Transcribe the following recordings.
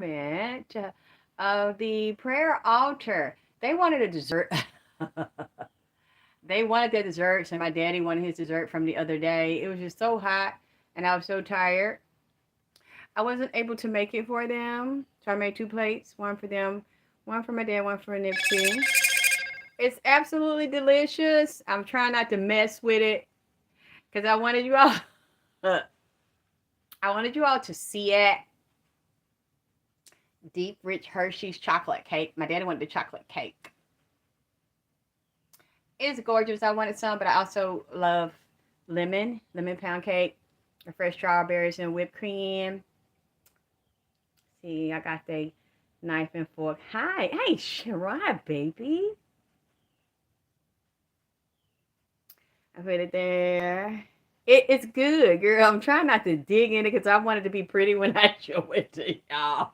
comment of the prayer altar. They wanted a dessert. They wanted their desserts, and my daddy wanted his dessert from the other day. It was just so hot, and I was so tired. I wasn't able to make it for them, so I made two plates, one for them, one for my dad, one for Nipsey. It's absolutely delicious. I'm trying not to mess with it because I wanted you all. I wanted you all to see it. Deep, rich Hershey's chocolate cake. My daddy wanted the chocolate cake. It's gorgeous. I wanted some, but I also love lemon pound cake, fresh strawberries and whipped cream. See, I got the knife and fork. Hi, hey, Shirai, baby. I put it there. It's good, girl. I'm trying not to dig in it because I want it to be pretty when I show it to y'all.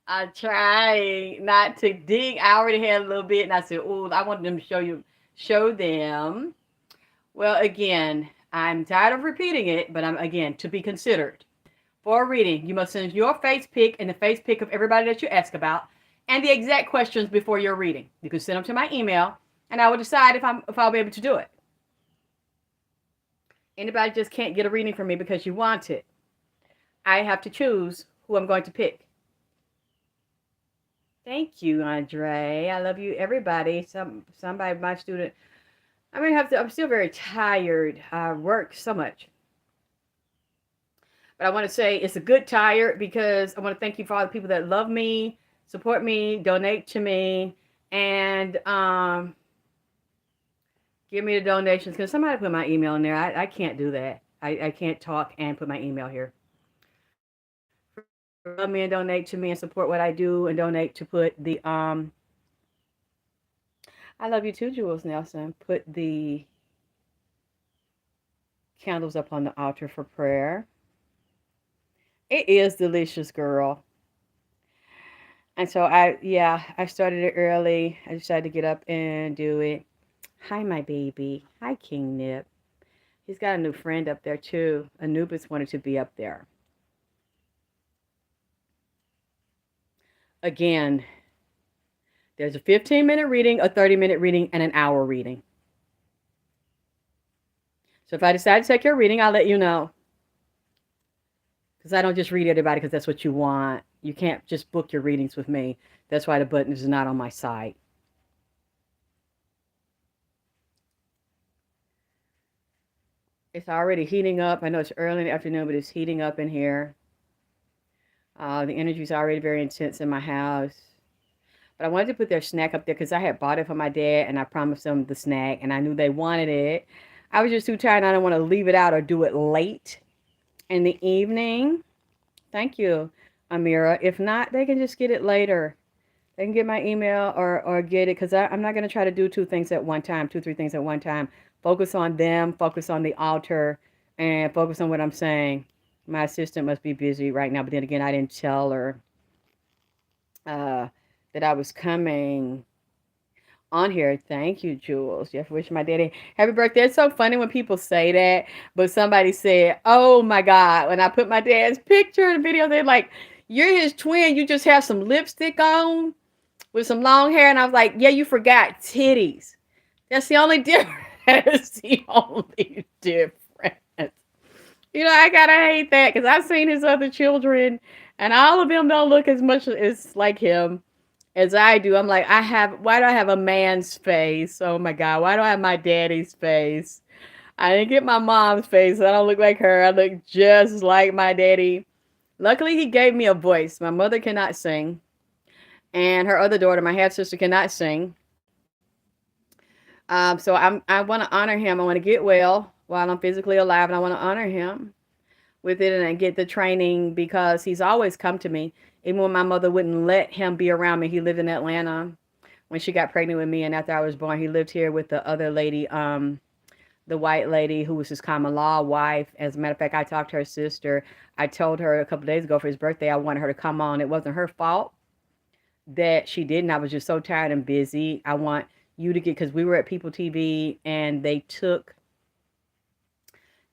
I try not to dig. I already had a little bit, and I said, "Oh, I want them to show them." Well, again, I'm tired of repeating it, but I'm again to be considered for reading. You must send your face pick and the face pick of everybody that you ask about, and the exact questions before your reading. You can send them to my email, and I will decide if I'll be able to do it. Anybody just can't get a reading from me because you want it. I have to choose who I'm going to pick. Thank you, Andre. I love you, everybody. Somebody, my student. I'm gonna have to. I'm still very tired. I work so much, but I want to say it's a good tired because I want to thank you for all the people that love me, support me, donate to me, and give me the donations. Because somebody put my email in there. I can't do that. I can't talk and put my email here. For love me and donate to me and support what I do and donate to put the I love you too, Jules Nelson. Put the candles up on the altar for prayer. It is delicious, girl. And so I started it early. I decided to get up and do it. Hi, my baby. Hi, King Nip. He's got a new friend up there too. Anubis wanted to be up there. Again, there's a 15-minute reading, a 30-minute reading, and an hour reading. So if I decide to take your reading, I'll let you know. Because I don't just read everybody because that's what you want. You can't just book your readings with me. That's why the button is not on my site. It's already heating up. I know it's early in the afternoon, but it's heating up in here. The energy is already very intense in my house. But I wanted to put their snack up there because I had bought it for my dad and I promised them the snack and I knew they wanted it. I was just too tired and I didn't want to leave it out or do it late in the evening. Thank you, Amira. If not, they can just get it later. They can get my email or get it because I'm not going to try to do two things at one time, two, three things at one time. Focus on them, focus on the altar, and focus on what I'm saying. My assistant must be busy right now, but then again, I didn't tell her uh, that I was coming on here. Thank you, Jules. You have to wish my daddy happy birthday. It's so funny when people say that, but somebody said, "Oh my God," when I put my dad's picture in the video, they're like, "You're his twin. You just have some lipstick on with some long hair." And I was like, "Yeah, you forgot titties. That's the only difference." That's the only difference. I gotta hate that because I've seen his other children, and all of them don't look as much as like him as I do. I'm like, why do I have a man's face? Oh my God, why do I have my daddy's face? I didn't get my mom's face. I don't look like her. I look just like my daddy. Luckily, he gave me a voice. My mother cannot sing, and her other daughter, my half sister, cannot sing. So I want to honor him. I want to get well while I'm physically alive, and I want to honor him with it and get the training because he's always come to me. Even when my mother wouldn't let him be around me, he lived in Atlanta when she got pregnant with me, and after I was born, he lived here with the other lady, the white lady who was his common law wife. As a matter of fact, I talked to her sister. I told her a couple of days ago for his birthday I wanted her to come on. It wasn't her fault that she didn't. I was just so tired and busy. I want you to get because we were at People TV and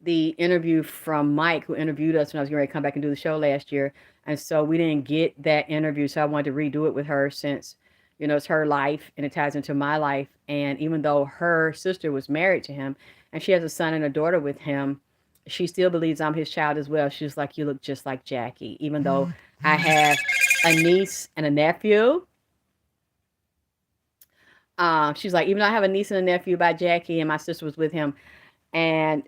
the interview from Mike, who interviewed us when I was getting ready to come back and do the show last year. And so we didn't get that interview. So I wanted to redo it with her since, it's her life and it ties into my life. And even though her sister was married to him and she has a son and a daughter with him, she still believes I'm his child as well. She's like, you look just like Jackie, even though I have a niece and a nephew. She's like, even though I have a niece and a nephew by Jackie and my sister was with him, and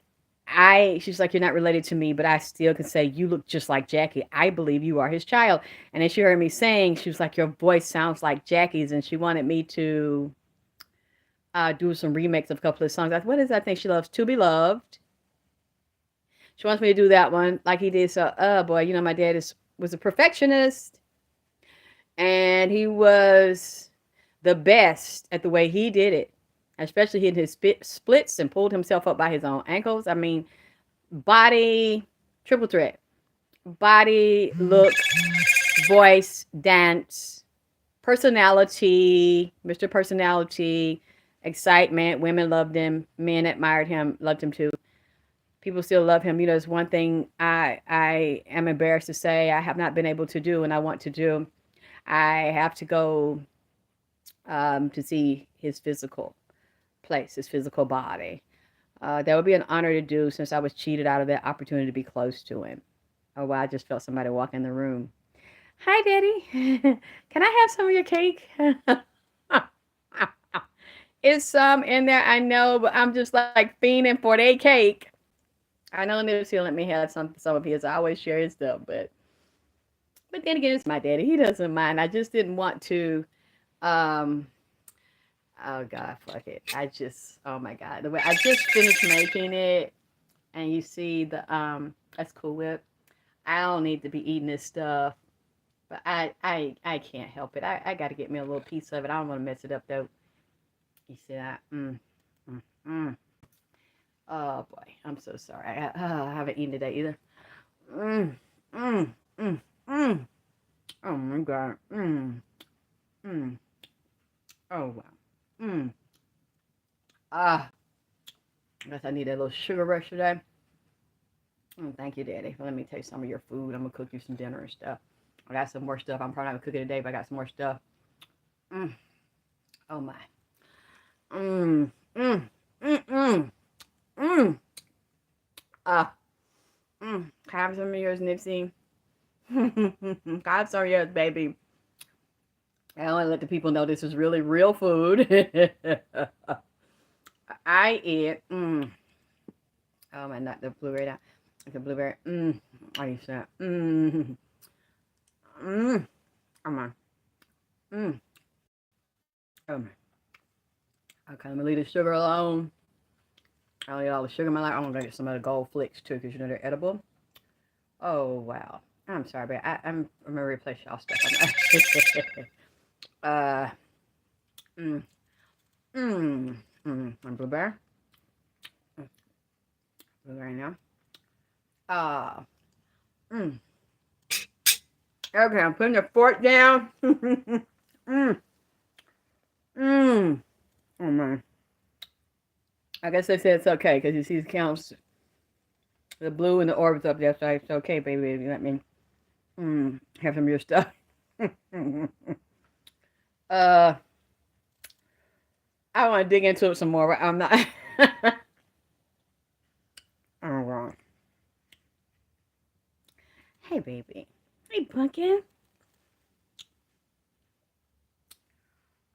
she's like, you're not related to me, but I still can say you look just like Jackie. I believe you are his child. And then she heard me saying, she was like, your voice sounds like Jackie's, and she wanted me to do some remakes of a couple of songs. What is that thing she loves? To Be Loved. She wants me to do that one like he did. So, boy, my dad was a perfectionist, and he was the best at the way he did it, especially hitting his splits and pulled himself up by his own ankles. I mean, body, triple threat. Body, look, voice, dance, personality, Mr. Personality, excitement. Women loved him. Men admired him, loved him too. People still love him. It's one thing I am embarrassed to say I have not been able to do and I want to do. I have to go to see his physical place, his physical body. That would be an honor to do since I was cheated out of that opportunity to be close to him. Oh, wow, I just felt somebody walk in the room. Hi, Daddy. Can I have some of your cake? It's some in there, I know, but I'm just like fiending for that cake. I know Nipsey let me have some of his. I always share his stuff, but then again, it's my daddy. He doesn't mind. I just didn't want to. Um, oh God, fuck it. Oh my God, the way I just finished making it, and you see that's Cool Whip. I don't need to be eating this stuff, but I can't help it. I got to get me a little piece of it. I don't want to mess it up though. You see that? Mm, mm. Oh boy, I'm so sorry. I haven't eaten today either. Mm, mm, mm, mm. Oh my God. Mm. Oh wow. Mm. Ah, I guess I need a little sugar rush today. Thank you, Daddy, for letting me taste some of your food. I'm gonna cook you some dinner and stuff. I got some more stuff. I'm probably not gonna cook it today, but I got some more stuff. Mm. Oh my. Mm. Mm. Mm. Mm. Mm. Ah. Have some of yours, Nipsey. Have some of yours, baby. I want to let the people know this is really real food. I eat. Oh my, not the blueberry. Now. The blueberry. I used that. Oh my. Oh my. Okay, I'm gonna leave the sugar alone. I'll eat all the sugar in my life. I'm gonna get some of the gold flakes too, because they're edible. Oh wow. I'm sorry, but I'm gonna replace y'all stuff. uh. Mm. And blueberry. Blueberry now. Ah. Mm. Okay, I'm putting the fork down. Mm. Oh man. I guess they said it's okay because you see the counts, the blue and the orbs up there, so it's okay, baby. You let me have some of your stuff. uh, I want to dig into it some more, but I'm not. Oh, wrong. Hey, baby. Hey, pumpkin.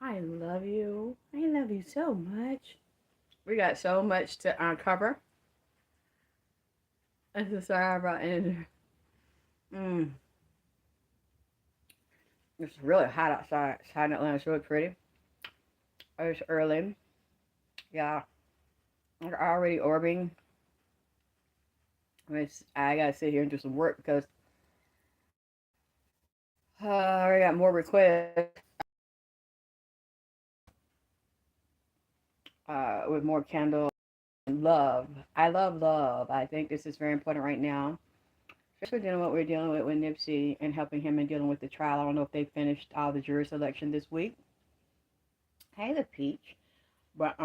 I love you. I love you so much. We got so much to uncover. This is sorry about it. It's really hot outside. It's hot in Atlanta. It's really pretty. It's early. Yeah. We're already orbiting. I gotta sit here and do some work because I already got more requests with more candles and love. I love love. I think this is very important right now, especially dealing with what we're dealing with Nipsey and helping him and dealing with the trial. I don't know if they finished all the jury selection this week. Hey, the peach, but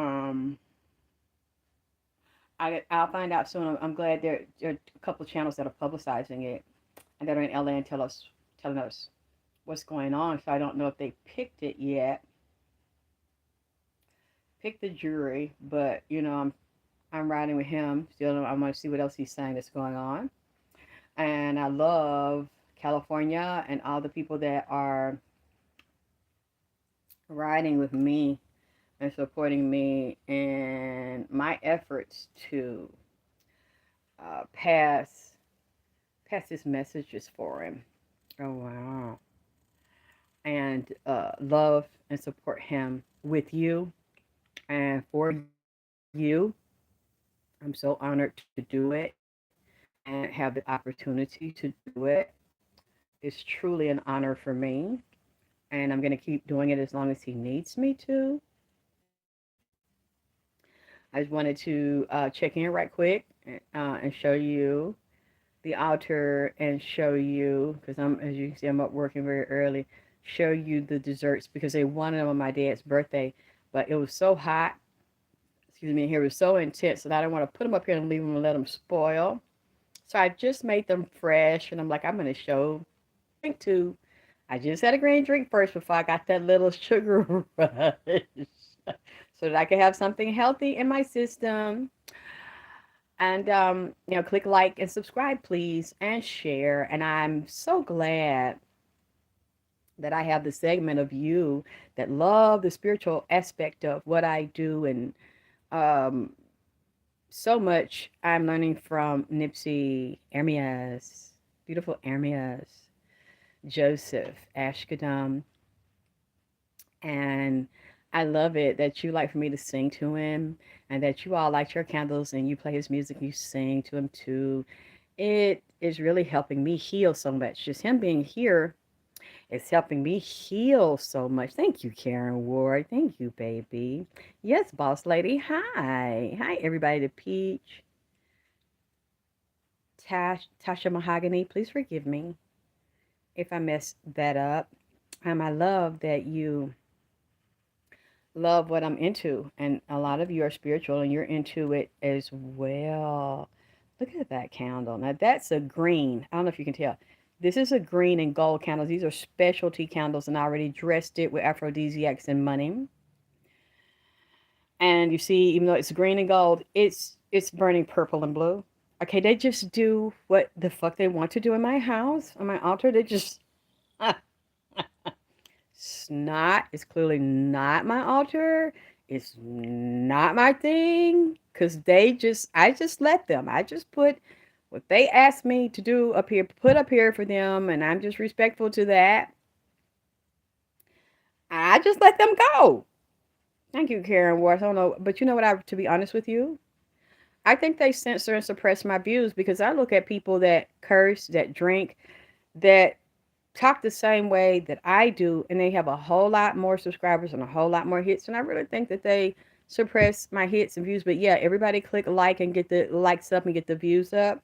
I'll find out soon. I'm glad there are a couple of channels that are publicizing it and that are in LA and telling us what's going on. So I don't know if they picked it yet, picked the jury, but I'm riding with him. Still, I want to see what else he's saying that's going on. And I love California and all the people that are riding with me and supporting me in my efforts to pass his messages for him. Oh wow! And love and support him with you and for you. I'm so honored to do it and have the opportunity to do it. It's truly an honor for me, and I'm going to keep doing it as long as he needs me to. I just wanted to check in right quick and show you the altar and show you, because as you can see, I'm up working very early, show you the desserts because they wanted them on my dad's birthday, but it was so hot, excuse me, here was so intense that I didn't want to put them up here and leave them and let them spoil. So I just made them fresh, and I'm like, I'm going to show drink too. I just had a green drink first before I got that little sugar rush so that I could have something healthy in my system. And click like and subscribe, please, and share. And I'm so glad that I have the segment of you that love the spiritual aspect of what I do, and um, so much I'm learning from Nipsey, Ermias, beautiful Ermias, Joseph, Ashkadam, and I love it that you like for me to sing to him and that you all light your candles and you play his music, you sing to him too. It is really helping me heal so much. Just him being here is helping me heal so much. Thank you, Karen Ward. Thank you, baby. Yes, boss lady. Hi. Hi, everybody. To Peach, Tasha Mahogany. Please forgive me if I mess that up. I love that you love what I'm into. And a lot of you are spiritual and you're into it as well. Look at that candle. Now that's a green. I don't know if you can tell. This is a green and gold candles. These are specialty candles, and I already dressed it with aphrodisiacs and money. And you see, even though it's green and gold, it's burning purple and blue. Okay, they just do what the fuck they want to do in my house, on my altar. They just it's not, it's clearly not my altar. It's not my thing. Cause I just let them. I just put what they asked me to do up here, put up here for them, and I'm just respectful to that. I just let them go. Thank you, Karen Ward. I don't know, but you know what? To be honest with you, I think they censor and suppress my views because I look at people that curse, that drink, that talk the same way that I do, and they have a whole lot more subscribers and a whole lot more hits. And I really think that they suppress my hits and views. But yeah, everybody click like and get the likes up and get the views up.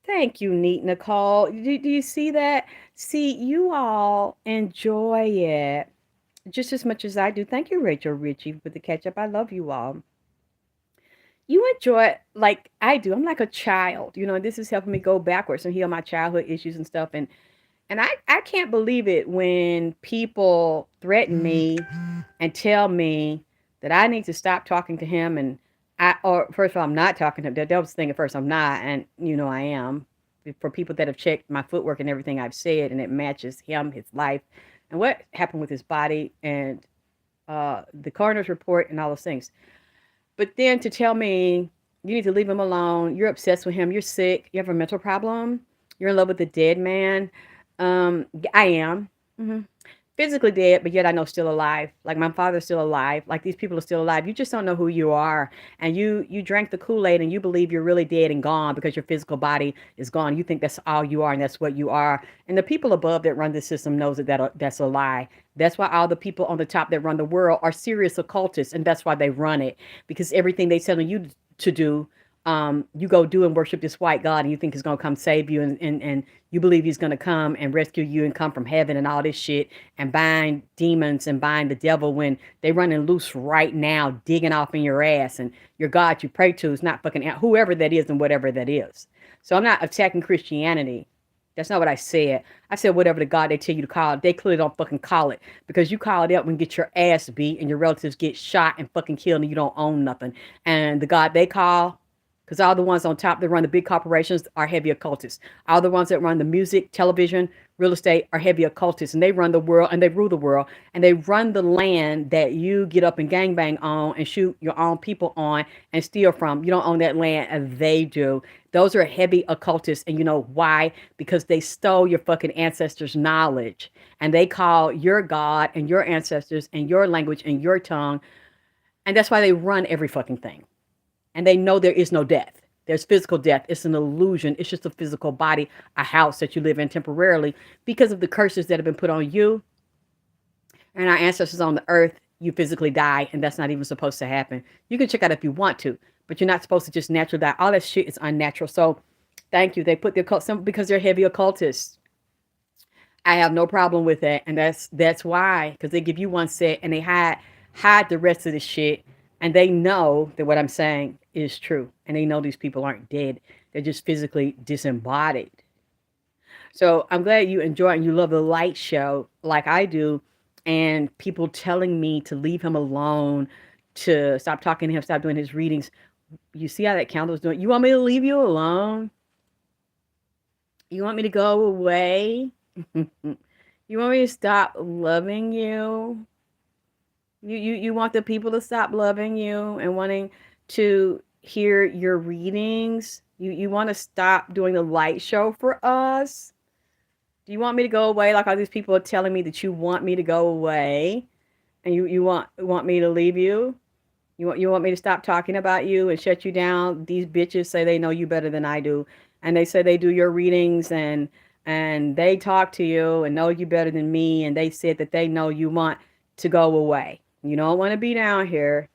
Thank you, Neat Nicole. Do you see that? See, you all enjoy it just as much as I do. Thank you, Rachel Ritchie, with the catch up. I love you all. You enjoy it like I do. I'm like a child. This is helping me go backwards and heal my childhood issues and stuff. And I can't believe it when people threaten me and tell me that I need to stop talking to him. And or first of all, I'm not talking to him. That was the thing at first. I'm not. And I am. For people that have checked my footwork and everything I've said, and it matches him, his life, and what happened with his body, and the coroner's report, and all those things. But then to tell me you need to leave him alone, you're obsessed with him, you're sick, you have a mental problem, you're in love with a dead man. I am. hmm Physically dead, but yet I know still alive. Like my father's still alive. Like these people are still alive. You just don't know who you are, and you drank the Kool-Aid, and you believe you're really dead and gone because your physical body is gone. You think that's all you are, and that's what you are. And the people above that run the system knows that's a lie. That's why all the people on the top that run the world are serious occultists, and that's why they run it because everything they telling you to do you go do and worship this white God and you think he's going to come save you and you believe he's going to come and rescue you and come from heaven and all this shit and bind demons and bind the devil when they running loose right now, digging off in your ass, and your God you pray to is not fucking whoever that is and whatever that is. So I'm not attacking Christianity. That's not what I said. I said whatever the God they tell you to call it. They clearly don't fucking call it because you call it up when you get your ass beat and your relatives get shot and fucking killed and you don't own nothing. And the God they call, because all the ones on top that run the big corporations are heavy occultists. All the ones that run the music, television, real estate are heavy occultists, and they run the world and they rule the world and they run the land that you get up and gangbang on and shoot your own people on and steal from. You don't own that land, and they do. Those are heavy occultists, and you know why? Because they stole your fucking ancestors' knowledge, and they call your God and your ancestors and your language and your tongue, and that's why they run every fucking thing. And they know there is no death. There's physical death. It's an illusion. It's just a physical body, a house that you live in temporarily because of the curses that have been put on you and our ancestors on the earth. You physically die, and that's not even supposed to happen. You can check out if you want to, but you're not supposed to just naturally die. All that shit is unnatural. So thank you. They put the occult symbol because they're heavy occultists. I have no problem with that, and that's why, because they give you one set and they hide the rest of the shit, and they know that what I'm saying is true, and they know these people aren't dead; they're just physically disembodied. So I'm glad you enjoy and you love the light show like I do, and people telling me to leave him alone, to stop talking to him, stop doing his readings. You see how that candle's doing? You want me to leave you alone? You want me to go away? You want me to stop loving you? You want the people to stop loving you and wanting to hear your readings? You want to stop doing the light show for us? Do you want me to go away like all these people are telling me that you want me to go away? And you want me to leave you? You want me to stop talking about you and shut you down? These bitches say they know you better than I do, and they say they do your readings and they talk to you and know you better than me, and they said that they know you want to go away. You don't want to be down here.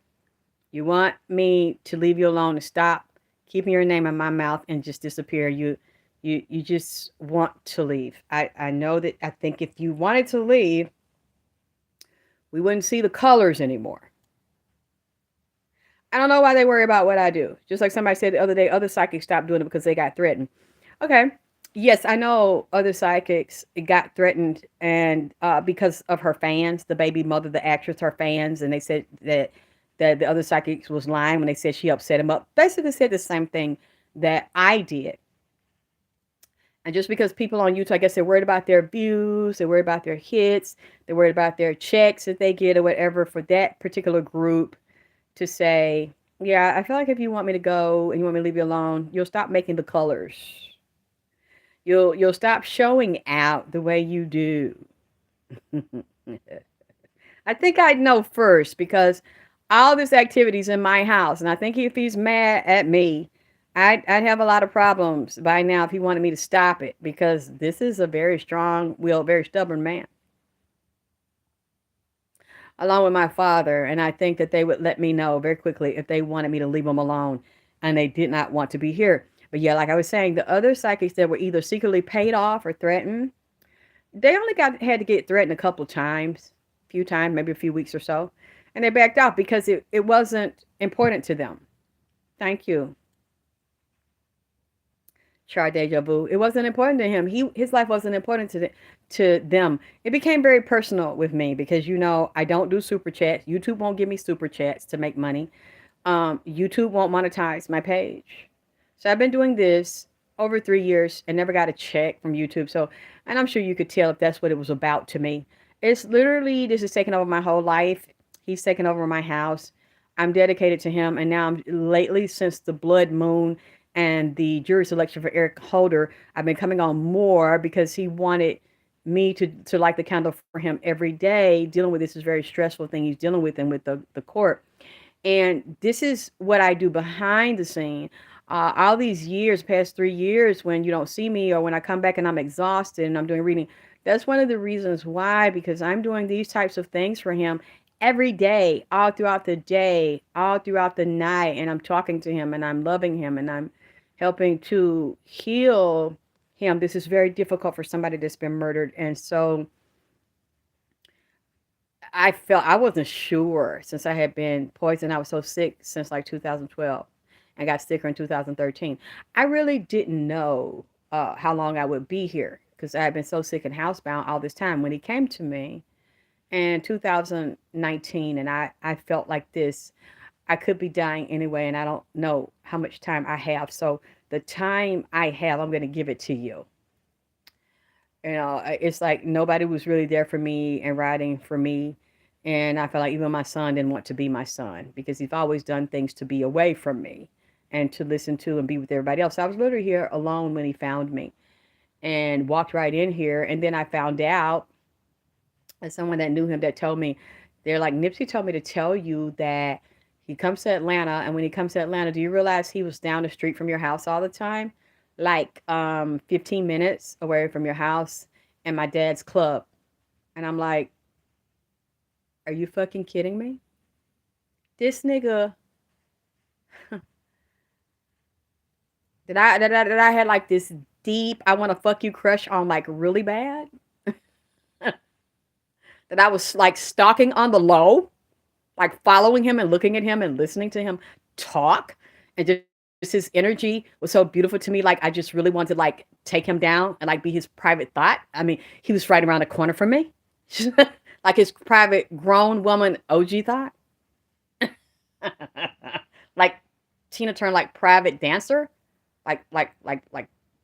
You want me to leave you alone, to stop keeping your name in my mouth and just disappear. You just want to leave. I know that. I think if you wanted to leave, we wouldn't see the colors anymore. I don't know why they worry about what I do. Just like somebody said the other day, other psychics stopped doing it because they got threatened. Okay. Yes, I know other psychics got threatened and because of her fans, the baby mother, the actress, her fans, and they said that the other psychics was lying when they said she upset him up. Basically said the same thing that I did. And just because people on YouTube, I guess they're worried about their views, they're worried about their hits, they're worried about their checks that they get or whatever for that particular group, to say, yeah, I feel like if you want me to go and you want me to leave you alone, you'll stop making the colors. You'll stop showing out the way you do. I think I'd know first because all this activity's in my house, and I think if he's mad at me, I'd have a lot of problems by now if he wanted me to stop it, because this is a very strong-willed, very stubborn man, along with my father, and I think that they would let me know very quickly if they wanted me to leave them alone and they did not want to be here. But yeah, like I was saying, the other psychics that were either secretly paid off or threatened, they only had to get threatened a couple of times, a few times, maybe a few weeks or so, and they backed off because it wasn't important to them. Thank you. Char Deja Vu. It wasn't important to him. His life wasn't important to them. It became very personal with me because I don't do super chats. YouTube won't give me super chats to make money. YouTube won't monetize my page. So I've been doing this over 3 years and never got a check from YouTube. So, and I'm sure you could tell if that's what it was about to me. It's literally, this is taking over my whole life. He's taken over my house. I'm dedicated to him. And now lately, since the blood moon and the jury selection for Eric Holder, I've been coming on more because he wanted me to light the candle for him every day, dealing with this is very stressful thing he's dealing with and with the court. And this is what I do behind the scene. All these years, past 3 years, when you don't see me or when I come back and I'm exhausted and I'm doing reading, that's one of the reasons why, because I'm doing these types of things for him every day, all throughout the day, all throughout the night, and I'm talking to him and I'm loving him and I'm helping to heal him. This is very difficult for somebody that's been murdered. And so I felt I wasn't sure since I had been poisoned. I was so sick since like 2012 and got sicker in 2013. I really didn't know how long I would be here because I had been so sick and housebound all this time. When he came to me in 2019 and I felt like this, I could be dying anyway, and I don't know how much time I have. So the time I have, I'm going to give it to you. You know, it's like nobody was really there for me and riding for me. And I felt like even my son didn't want to be my son because he's always done things to be away from me and to listen to and be with everybody else. So I was literally here alone when he found me and walked right in here. And then I found out, as someone that knew him that told me, they're like, Nipsey told me to tell you that he comes to Atlanta. And when he comes to Atlanta, do you realize he was down the street from your house all the time? Like 15 minutes away from your house and my dad's club. And I'm like, are you fucking kidding me? This nigga that I had like this deep I want to fuck you crush on like really bad. That I was like stalking on the low, like following him and looking at him and listening to him talk, and just his energy was so beautiful to me. Like I just really wanted to like take him down and like be his private thought. I mean, he was right around the corner from me, like his private grown woman OG thought. Like Tina Turner, like private dancer, like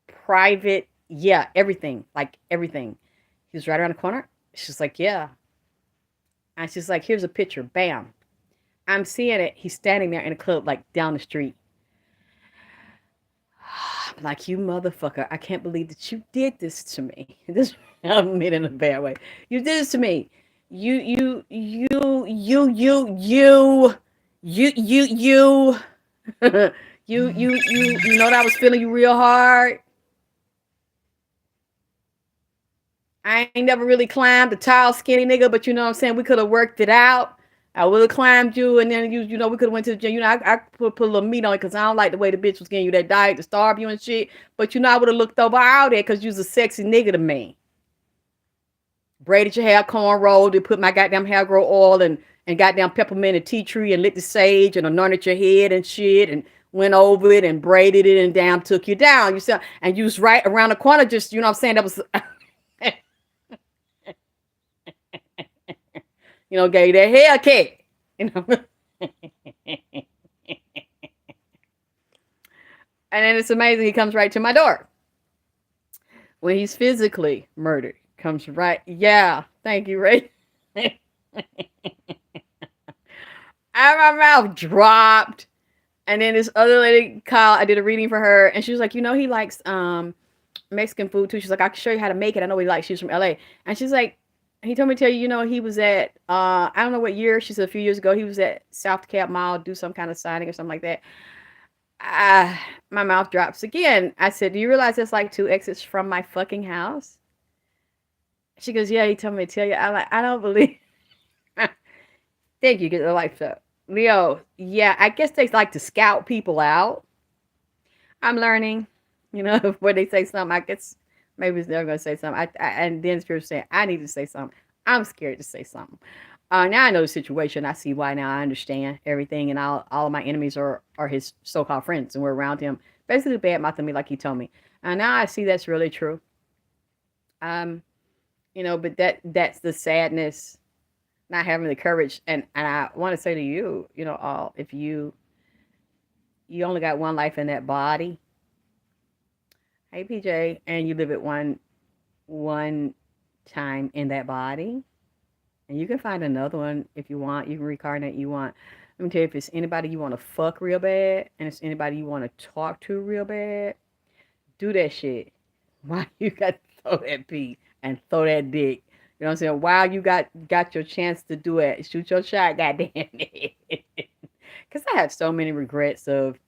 private, yeah, everything, like everything. He was right around the corner. She's like, yeah, and she's like, here's a picture. Bam, I'm seeing it. He's standing there in a club, like down the street. I'm like, you motherfucker! I can't believe that you did this to me. This I don't mean it in a bad way. You did this to me. You, you. You know that I was feeling you real hard. I ain't never really climbed a tall, skinny nigga, but you know what I'm saying? We could have worked it out. I would have climbed you, and then you know, we could have went to the gym. You know, I put a little meat on it because I don't like the way the bitch was getting you that diet to starve you and shit. But you know, I would have looked over out there because you was a sexy nigga to me. Braided your hair, cornrowed, and put my goddamn hair grow oil and goddamn peppermint and tea tree and lit the sage and anointed your head and shit and went over it and braided it and down took you down. You said, and you was right around the corner, just you know what I'm saying? That was you know, gave you that haircut. You know. And then it's amazing he comes right to my door. When he's physically murdered. Comes right. Yeah. Thank you, Ray. And my mouth dropped. And then this other lady called. I did a reading for her, and she was like, you know, he likes Mexican food too. She's like, I can show you how to make it. I know he likes. She's from LA, and she's like, he told me to tell you, you know, he was at I don't know what year. She said a few years ago. He was at South Cap Mall, do some kind of signing or something like that. My mouth drops again. I said, do you realize there's like two exits from my fucking house? She goes, yeah. He told me to tell you. I'm like, I don't believe. Thank you. Get the life up. Leo, yeah, I guess they like to scout people out. I'm learning, you know, before they say something, I guess maybe they're going to say something. And then Spirit saying, I need to say something. I'm scared to say something. Now I know the situation. I see why now. I understand everything. And all of my enemies are his so-called friends. And we're around him, basically bad mouthing me like he told me. And now I see that's really true. Um, you know, but that's the sadness, not having the courage. And I want to say to you, you know, all if you only got one life in that body. Hey PJ, and you live it one time in that body, and you can find another one if you want. You can reincarnate you want. Let me tell you, if it's anybody you want to fuck real bad, and it's anybody you want to talk to real bad, do that shit. Why you got to throw that pee and throw that dick? You know what I'm saying? While you got your chance to do it, shoot your shot, goddamn it. Because I had so many regrets of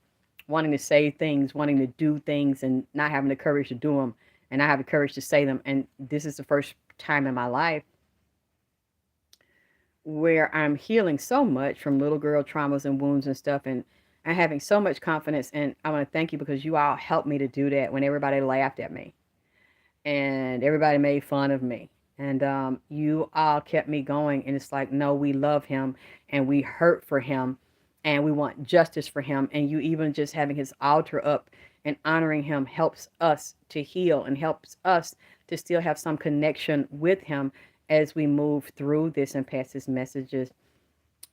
wanting to say things, wanting to do things, and not having the courage to do them, and not having the courage to say them. And this is the first time in my life where I'm healing so much from little girl traumas and wounds and stuff, and I'm having so much confidence. And I want to thank you because you all helped me to do that when everybody laughed at me and everybody made fun of me. And you all kept me going. And it's like, no, we love him and we hurt for him and we want justice for him. And you even just having his altar up and honoring him helps us to heal and helps us to still have some connection with him as we move through this and pass his messages.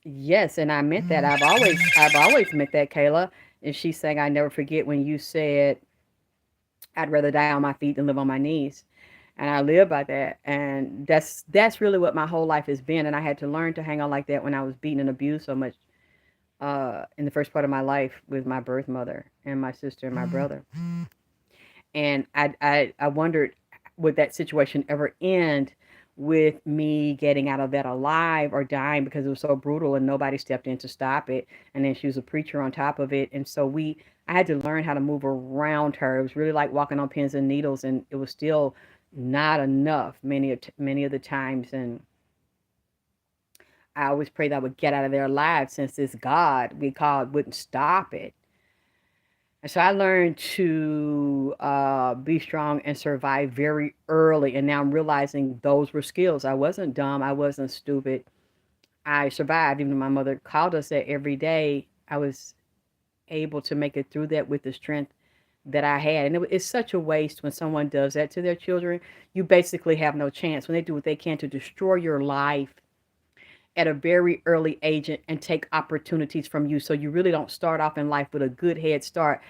Yes, and I meant that. I've always meant that, Kayla. And she's saying, I never forget when you said, I'd rather die on my feet than live on my knees. And I live by that. And that's really what my whole life has been. And I had to learn to hang on like that when I was beaten and abused so much in the first part of my life with my birth mother and my sister and my brother. And I wondered, would that situation ever end with me getting out of that alive or dying because it was so brutal and nobody stepped in to stop it. And then she was a preacher on top of it. And so I had to learn how to move around her. It was really like walking on pins and needles, and it was still not enough many of the times. And I always prayed that I would get out of there alive, since this God we called wouldn't stop it. And so I learned to be strong and survive very early. And now I'm realizing those were skills. I wasn't dumb. I wasn't stupid. I survived. Even though my mother called us that every day, I was able to make it through that with the strength that I had. And it's such a waste when someone does that to their children. You basically have no chance when they do what they can to destroy your life at a very early age and take opportunities from you. So you really don't start off in life with a good head start.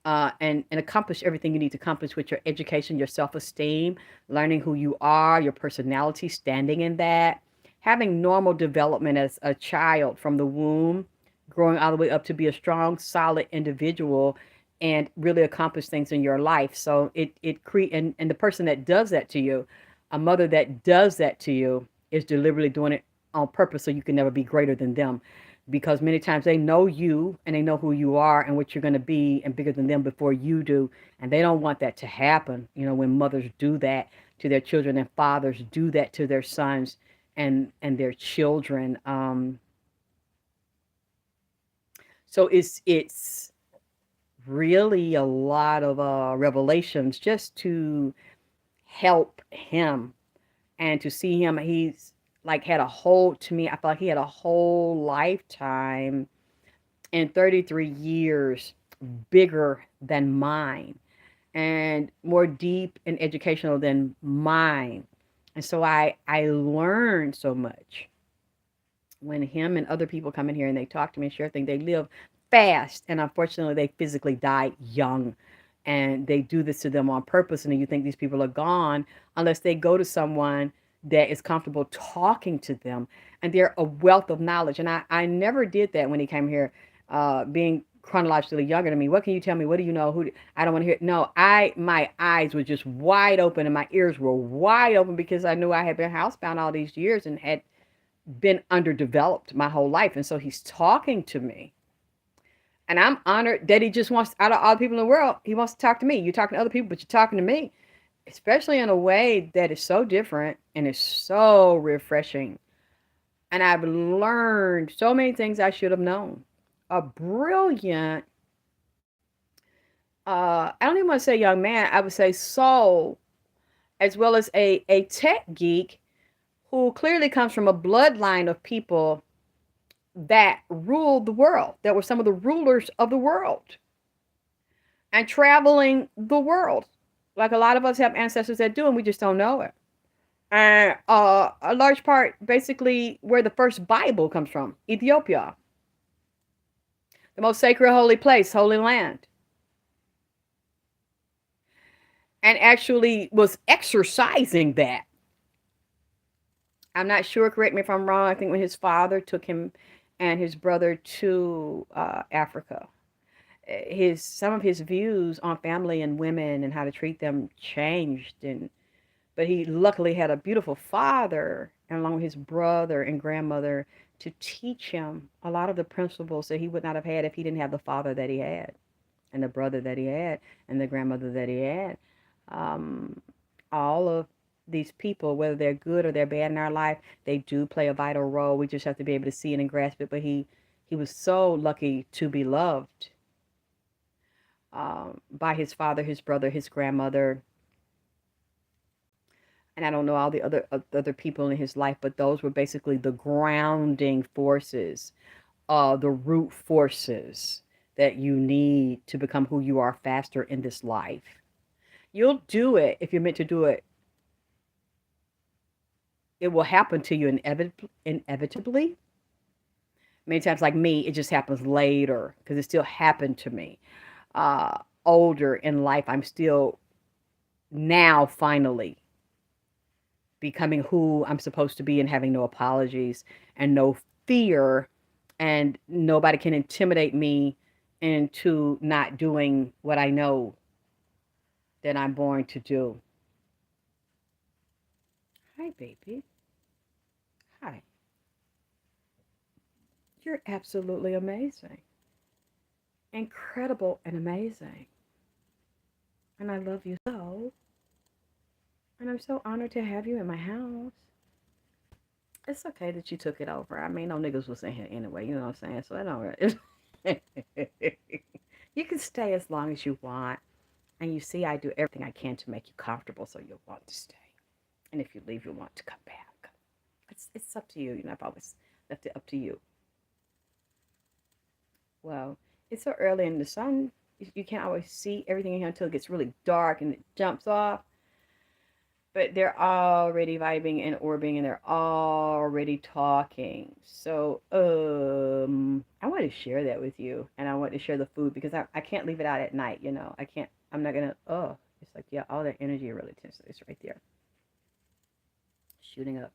And accomplish everything you need to accomplish with your education, your self esteem, learning who you are, your personality, standing in that, having normal development as a child from the womb, growing all the way up to be a strong, solid individual and really accomplish things in your life. So it create and the person that does that to you, a mother that does that to you, is deliberately doing it on purpose so you can never be greater than them, because many times they know you and they know who you are and what you're going to be and bigger than them before you do, and they don't want that to happen. When mothers do that to their children and fathers do that to their sons and their children. So it's really a lot of revelations just to help him and to see him. He's like had a whole, to me, I feel like he had a whole lifetime in 33 years bigger than mine and more deep and educational than mine. And so I learned so much when him and other people come in here and they talk to me and share things. They live fast, and unfortunately they physically die young, and they do this to them on purpose. And then you think these people are gone unless they go to someone that is comfortable talking to them, and they're a wealth of knowledge. And I never did that when he came here, being chronologically younger than me. What can you tell me? What do you know? I don't want to hear. No, my eyes were just wide open and my ears were wide open because I knew I had been housebound all these years and had been underdeveloped my whole life. And so he's talking to me. And I'm honored that he just wants, out of all the people in the world, he wants to talk to me. You're talking to other people, but you're talking to me, especially in a way that is so different and is so refreshing. And I've learned so many things I should have known. A brilliant, I don't even want to say young man, I would say soul, as well as a tech geek who clearly comes from a bloodline of people that ruled the world, that were some of the rulers of the world, and traveling the world, like a lot of us have ancestors that do, and we just don't know it. And a large part, basically, where the first Bible comes from, Ethiopia, the most sacred holy place, holy land, and actually was exercising that. I'm not sure, correct me if I'm wrong, I think when his father took him and his brother to Africa, his some of his views on family and women and how to treat them changed. And but he luckily had a beautiful father and along with his brother and grandmother to teach him a lot of the principles that he would not have had if he didn't have the father that he had and the brother that he had and the grandmother that he had. um, all of these people, whether they're good or they're bad in our life, they do play a vital role. We just have to be able to see it and grasp it. But he was so lucky to be loved by his father, his brother, his grandmother, and I don't know all the other people in his life, but those were basically the grounding forces, the root forces that you need to become who you are faster in this life. You'll do it if you're meant to do it. It will happen to you inevitably. Many times, like me, it just happens later because it still happened to me. Older in life, I'm still now finally becoming who I'm supposed to be and having no apologies and no fear, and nobody can intimidate me into not doing what I know that I'm born to do. Hi, baby. Hi. You're absolutely amazing. Incredible and amazing. And I love you so. And I'm so honored to have you in my house. It's okay that you took it over. I mean, no niggas was in here anyway. You know what I'm saying? So I don't really. You can stay as long as you want. And you see, I do everything I can to make you comfortable so you'll want to stay. And if you leave, you'll want to come back. It's up to you. You know, I've always left it up to you. Well, it's so early in the sun. You can't always see everything in here until it gets really dark and it jumps off. But they're already vibing and orbiting and they're already talking. So I want to share that with you, and I want to share the food because I can't leave it out at night. You know, I can't. I'm not gonna. Oh, it's like, yeah, all that energy really tense. It's right there, shooting up.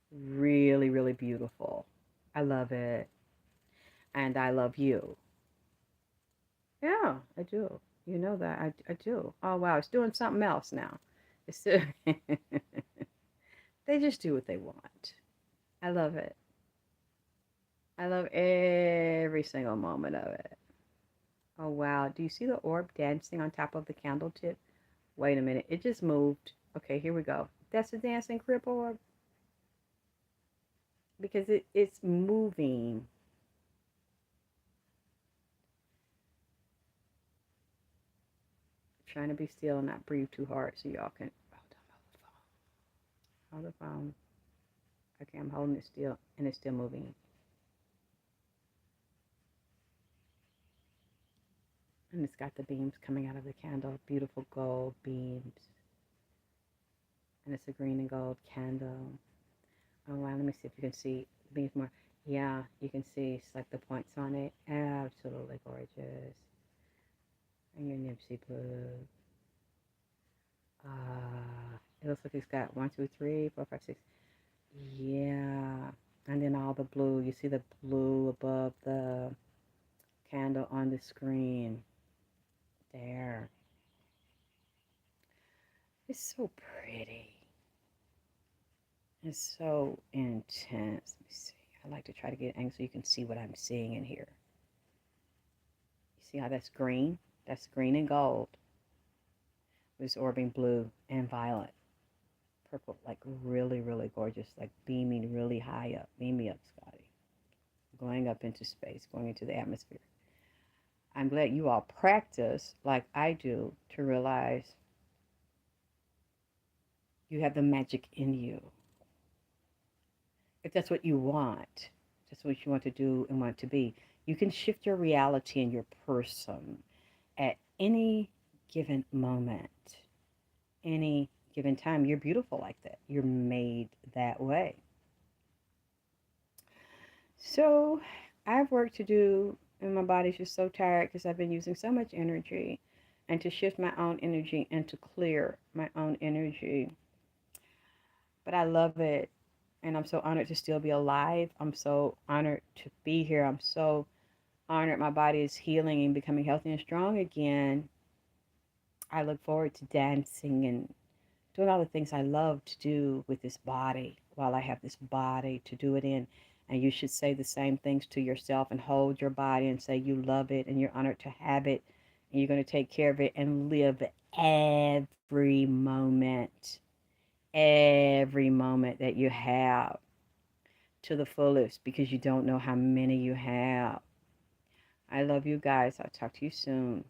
Really, really beautiful. I love it, and I love you. Yeah, I do. You know that I do. Oh wow, it's doing something else now. It's they just do what they want. I love it. I love every single moment of it. Oh wow, do you see the orb dancing on top of the candle tip? Wait a minute, it just moved. Okay, here we go. That's the dancing crib orb because it's moving. Trying to be still and not breathe too hard so y'all can hold the phone. Okay, I'm holding it still and it's still moving. And it's got the beams coming out of the candle, beautiful gold beams. And it's a green and gold candle. Oh wow, let me see if you can see the beams more. Yeah, you can see it's like the points on it. Absolutely gorgeous. And your Nipsey blue. It looks like it's got 1, 2, 3, 4, 5, 6. Yeah. And then all the blue. You see the blue above the candle on the screen. There. It's so pretty. It's so intense. Let me see. I like to try to get an angle so you can see what I'm seeing in here. You see how that's green? That's green and gold. It's orbiting blue and violet. Purple, like really, really gorgeous, like beaming really high up. Beam me up, Scotty. Going up into space, going into the atmosphere. I'm glad you all practice like I do to realize you have the magic in you. If that's what you want, that's what you want to do and want to be, you can shift your reality and your person at any given moment, any given time. You're beautiful like that. You're made that way. So I have work to do, and my body's just so tired because I've been using so much energy, and to shift my own energy and to clear my own energy. But I love it, and I'm so honored to still be alive. I'm so honored to be here. I'm so honored my body is healing and becoming healthy and strong again. I look forward to dancing and doing all the things I love to do with this body while I have this body to do it in. And you should say the same things to yourself and hold your body and say you love it and you're honored to have it and you're going to take care of it and live every moment, every moment that you have to the fullest because you don't know how many you have. I love you guys. I'll talk to you soon.